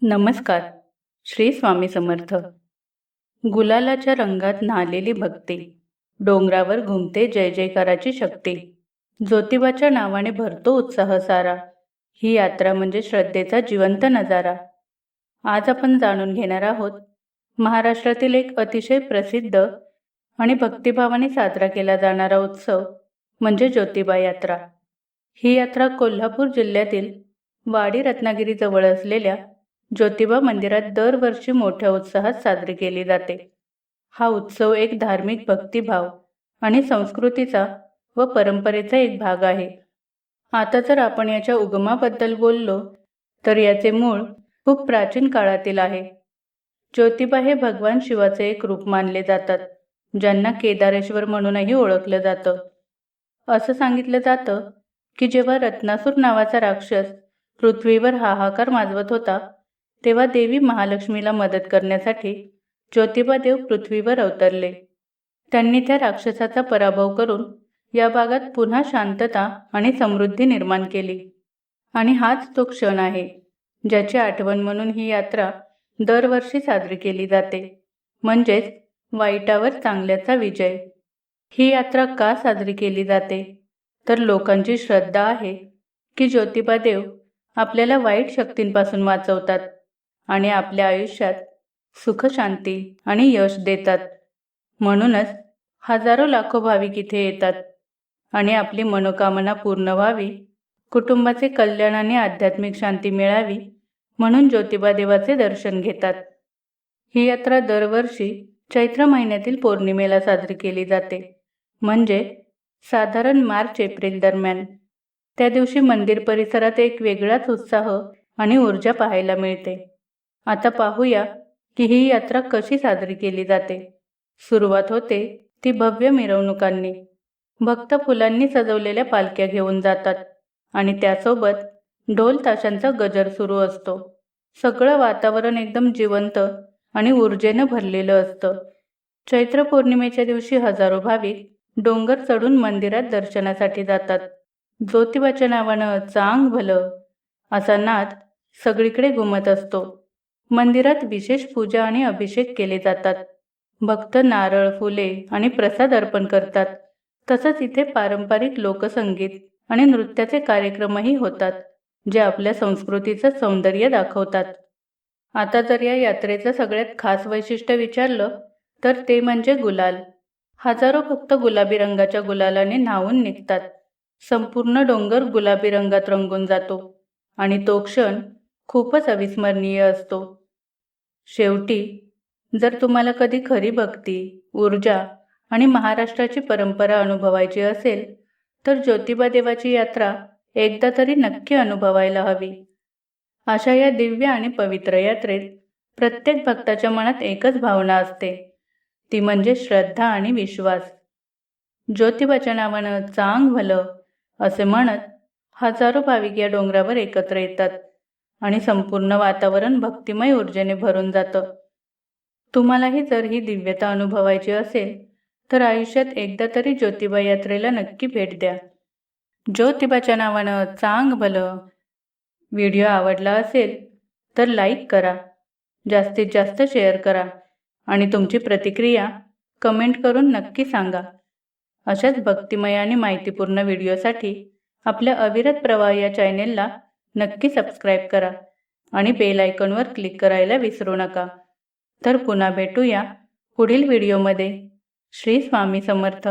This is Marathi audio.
नमस्कार. श्री स्वामी समर्थ. गुलालाच्या रंगात न्हालेली भक्ती, डोंगरावर घुमते जय जयकाराची शक्ती, ज्योतिबाच्या नावाने भरतो उत्साह सारा, ही यात्रा म्हणजे श्रद्धेचा जिवंत नजारा. आज आपण जाणून घेणार आहोत महाराष्ट्रातील एक अतिशय प्रसिद्ध आणि भक्तिभावाने साजरा केला जाणारा उत्सव म्हणजे ज्योतिबा यात्रा. ही यात्रा कोल्हापूर जिल्ह्यातील वाडी रत्नागिरी जवळ असलेल्या ज्योतिबा मंदिरात दरवर्षी मोठ्या उत्साहात साजरी केली जाते. हा उत्सव एक धार्मिक भक्तिभाव आणि संस्कृतीचा व परंपरेचा एक भाग आहे. आता जर आपण याच्या उगमाबद्दल बोललो तर याचे मूळ खूप प्राचीन काळातील आहे. ज्योतिबा हे भगवान शिवाचे एक रूप मानले जातात, ज्यांना केदारेश्वर म्हणूनही ओळखलं जातं. असं सांगितलं जातं की जेव्हा रत्नासूर नावाचा राक्षस पृथ्वीवर हाहाकार माजवत होता, तेव्हा देवी महालक्ष्मीला मदत करण्यासाठी ज्योतिबा देव पृथ्वीवर अवतरले. त्यांनी त्या राक्षसाचा पराभव करून या भागात पुन्हा शांतता आणि समृद्धी निर्माण केली. आणि हाच तो क्षण आहे ज्याची आठवण म्हणून ही यात्रा दरवर्षी साजरी केली जाते, म्हणजेच वाईटावर चांगल्याचा विजय. ही यात्रा का साजरी केली जाते तर लोकांची श्रद्धा आहे की ज्योतिबा देव आपल्याला वाईट शक्तींपासून वाचवतात आणि आपल्या आयुष्यात सुख, शांती आणि यश देतात. म्हणूनच हजारो लाखो भाविक इथे येतात आणि आपली मनोकामना पूर्ण व्हावी, कुटुंबाचे कल्याण आणि आध्यात्मिक शांती मिळावी म्हणून ज्योतिबा देवाचे दर्शन घेतात. ही यात्रा दरवर्षी चैत्र महिन्यातील पौर्णिमेला साजरी केली जाते, म्हणजे साधारण मार्च-एप्रिल दरम्यान. त्या दिवशी मंदिर परिसरात एक वेगळाच उत्साह आणि ऊर्जा पाहायला मिळते. आता पाहूया की ही यात्रा कशी साजरी केली जाते. सुरुवात होते ती भव्य मिरवणुकांनी. भक्त फुलांनी सजवलेल्या पालख्या घेऊन जातात आणि त्यासोबत ढोल ताशांचा गजर सुरू असतो. सगळं वातावरण एकदम जिवंत आणि ऊर्जेनं भरलेलं असतं. चैत्र पौर्णिमेच्या दिवशी हजारो भाविक डोंगर चढून मंदिरात दर्शनासाठी जातात. ज्योतिबाच्या नावानं चांग भलं असा नाद सगळीकडे घुमत असतो. मंदिरात विशेष पूजा आणि अभिषेक केले जातात. भक्त नारळ, फुले आणि प्रसाद अर्पण करतात. तसंच इथे पारंपरिक लोकसंगीत आणि नृत्याचे कार्यक्रमही होतात, जे आपल्या संस्कृतीचं सौंदर्य दाखवतात. आता जर या यात्रेचं सगळ्यात खास वैशिष्ट्य विचारलं तर ते म्हणजे गुलाल. हजारो भक्त गुलाबी रंगाच्या गुलालाने न्हावून निघतात. संपूर्ण डोंगर गुलाबी रंगात रंगून जातो आणि तो क्षण खूपच अविस्मरणीय असतो. शेवटी जर तुम्हाला कधी खरी भक्ती, ऊर्जा आणि महाराष्ट्राची परंपरा अनुभवायची असेल तर ज्योतिबा देवाची यात्रा एकदा तरी नक्की अनुभवायला हवी. अशा या दिव्य आणि पवित्र यात्रेत प्रत्येक भक्ताच्या मनात एकच भावना असते, ती म्हणजे श्रद्धा आणि विश्वास. ज्योतिबाच्या नावानं चांग भलं असे म्हणत हजारो भाविक या डोंगरावर एकत्र येतात आणि संपूर्ण वातावरण भक्तिमय ऊर्जेने भरून जातं. तुम्हालाही जर ही दिव्यता अनुभवायची असेल तर आयुष्यात एकदा तरी ज्योतिबा यात्रेला नक्की भेट द्या. ज्योतिबाच्या नावानं चांग भलं. व्हिडिओ आवडला असेल तर लाईक करा, जास्तीत जास्त शेअर करा आणि तुमची प्रतिक्रिया कमेंट करून नक्की सांगा. अशाच भक्तिमय आणि माहितीपूर्ण व्हिडिओसाठी आपल्या अविरत प्रवाह या चॅनेलला नक्की सबस्क्राईब करा आणि बेल आयकॉनवर क्लिक करायला विसरू नका. तर पुन्हा भेटूया पुढील व्हिडिओमध्ये. श्री स्वामी समर्थ.